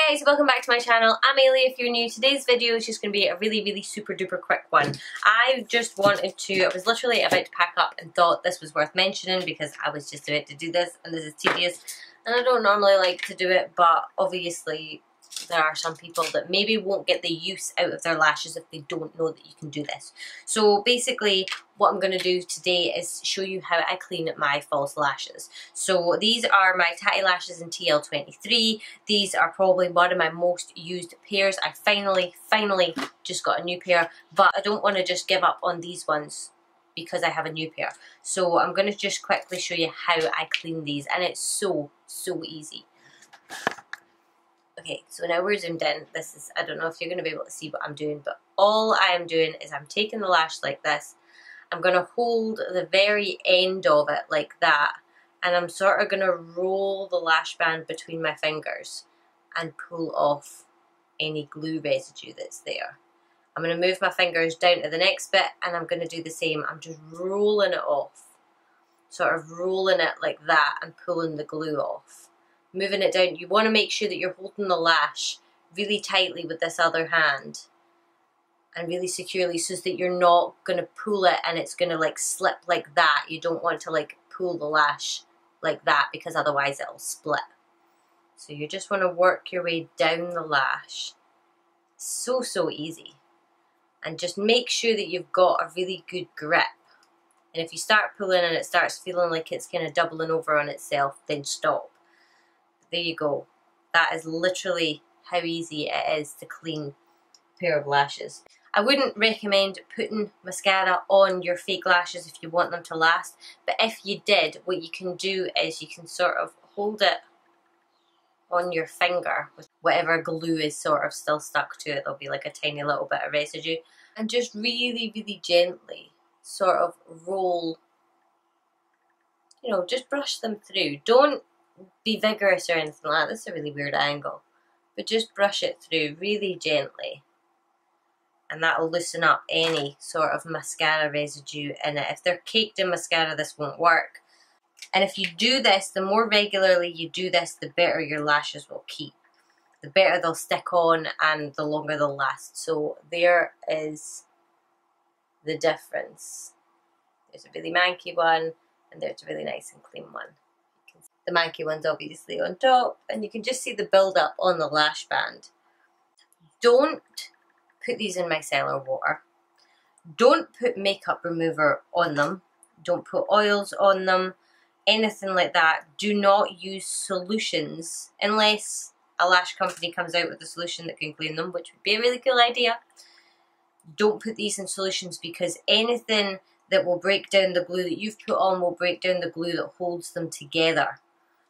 Hi guys, welcome back to my channel. I'm Ailey if you're new. Today's video is just going to be a really super duper quick one. I was literally about to pack up and thought this was worth mentioning because I was just about to do this and this is tedious and I don't normally like to do it, but obviously there are some people that maybe won't get the use out of their lashes if they don't know that you can do this. So basically what I'm going to do today is show you how I clean my false lashes. So these are my tatty lashes in TL23. These are probably one of my most used pairs. I finally just got a new pair, but I don't want to just give up on these ones because I have a new pair. So I'm going to just quickly show you how I clean these, and it's so easy. Okay, so now we're zoomed in. This is, I don't know if you're going to be able to see what I'm doing, but all I am doing is I'm taking the lash like this. I'm going to hold the very end of it like that, and I'm sort of going to roll the lash band between my fingers and pull off any glue residue that's there. I'm going to move my fingers down to the next bit and I'm going to do the same. I'm just rolling it off, sort of rolling it like that and pulling the glue off. Moving it down. You want to make sure that you're holding the lash really tightly with this other hand and really securely so that you're not going to pull it and it's going to like slip like that. You don't want to like pull the lash like that because otherwise it'll split. So you just want to work your way down the lash. So easy. And just make sure that you've got a really good grip. And if you start pulling and it starts feeling like it's kind of doubling over on itself, then stop. There you go. That is literally how easy it is to clean a pair of lashes. I wouldn't recommend putting mascara on your fake lashes if you want them to last, but if you did, what you can do is you can sort of hold it on your finger with whatever glue is sort of still stuck to it. There'll be like a tiny little bit of residue, and just really gently sort of roll, you know, just brush them through. Don't be vigorous or anything like that. This is a really weird angle, but just brush it through really gently, and that'll loosen up any sort of mascara residue in it. If they're caked in mascara, this won't work. And if you do this, the more regularly you do this, the better your lashes will keep. The better they'll stick on and the longer they'll last. So there is the difference. There's a really manky one and there's a really nice and clean one. The manky one's obviously on top, and you can just see the build up on the lash band. Don't put these in micellar water. Don't put makeup remover on them. Don't put oils on them. Anything like that. Do not use solutions unless a lash company comes out with a solution that can clean them, which would be a really cool idea. Don't put these in solutions because anything that will break down the glue that you've put on will break down the glue that holds them together.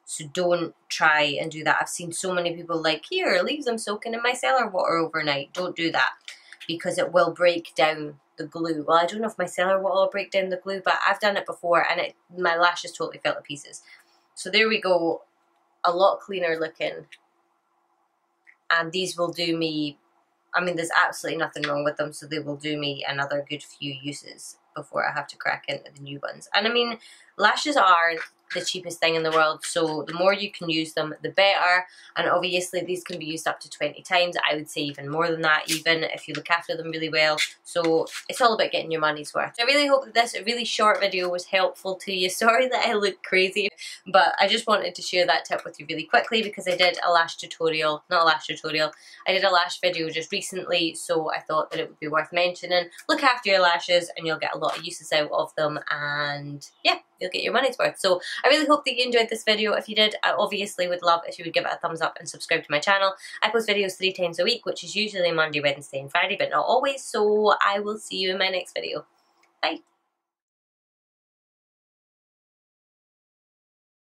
So don't try and do that. I've seen so many people like, here, leave them soaking in micellar water overnight. Don't do that because it will break down the glue. Well, I don't know if micellar water will break down the glue, but I've done it before and my lashes totally fell to pieces. So there we go. A lot cleaner looking. And these will do me, I mean, there's absolutely nothing wrong with them, so they will do me another good few uses before I have to crack into the new ones. And I mean, lashes are the cheapest thing in the world, so the more you can use them, the better. And obviously these can be used up to 20 times. I would say even more than that, even if you look after them really well. So it's all about getting your money's worth. I really hope that this really short video was helpful to you. Sorry that I look crazy, but I just wanted to share that tip with you really quickly because I did a lash tutorial, not a lash tutorial, I did a lash video just recently, so I thought that it would be worth mentioning. Look after your lashes and you'll get a lot of uses out of them, and yeah, you'll get your money's worth. So I really hope that you enjoyed this video. If you did, I obviously would love if you would give it a thumbs up and subscribe to my channel. I post videos 3 times a week, which is usually Monday, Wednesday and Friday, but not always, so I will see you in my next video. Bye!